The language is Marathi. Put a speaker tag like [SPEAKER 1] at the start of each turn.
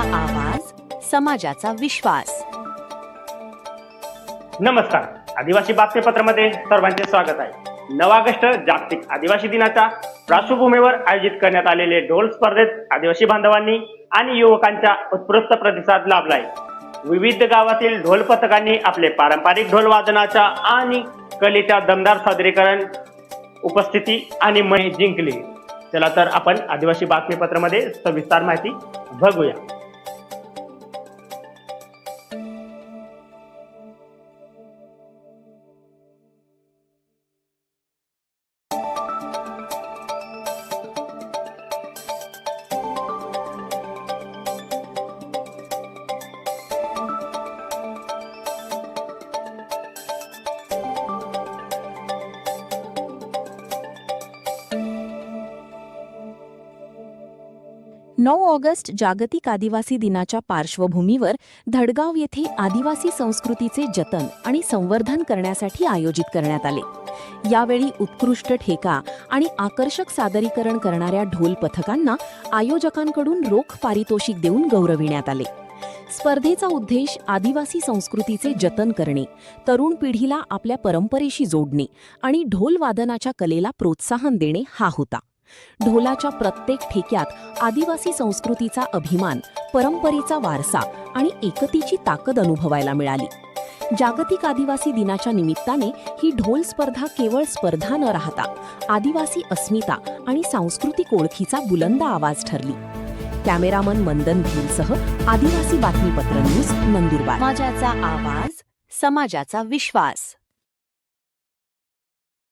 [SPEAKER 1] आवाज, समाजाचा विश्वास.
[SPEAKER 2] नमस्कार. आदिवासी बातमीपत्रामध्ये सर्वांचे स्वागत आहे. 9 ऑगस्ट जागतिक आदिवासी दिनाच्या पार्श्वभूमीवर आयोजित करण्यात आलेले ढोल स्पर्धेत आदिवासी बांधवांनी आणि युवकांचा उत्स्फूर्त प्रतिसाद लाभलाय. विविध गावातील ढोल पथकांनी आपले पारंपरिक ढोल वादनाच्या आणि कलेच्या दमदार सादरीकरण उपस्थिती आणि मन जिंकली. चला तर आपण आदिवासी बातमीपत्रामध्ये सविस्तर माहिती बघूया.
[SPEAKER 1] ऑगस्ट जागतिक आदिवासी दिनाच्या पार्श्वभूमीवर धडगाव येथे आदिवासी संस्कृतीचे जतन आणि संवर्धन करण्यासाठी आयोजित करण्यात आले. यावेळी उत्कृष्ट ठेका आणि आकर्षक सादरीकरण करणाऱ्या ढोल पथकांना आयोजकांकडून रोख पारितोषिक देऊन गौरविण्यात आले. स्पर्धेचा उद्देश आदिवासी संस्कृतीचे जतन करणे, तरुण पिढीला आपल्या परंपरेशी जोडणे आणि ढोल वादनाच्या कलेला प्रोत्साहन देणे हा होता. ढोलाच्या प्रत्येक ठेक्यात आदिवासी संस्कृतीचा अभिमान, परंपरेचा वारसा आणि एकतेची ताकद अनुभवायला मिळाली. जागतिक आदिवासी दिनाच्या निमित्ताने ही ढोल स्पर्धा केवळ स्पर्धा न राहता आदिवासी अस्मिता आणि सांस्कृतिक ओळखीचा बुलंद आवाज ठरली. कॅमेरामन मंदन भीलसह आदिवासी बातमीपत्र न्यूज, नंदुरबार. समाजाचा आवाज, समाजाचा विश्वास.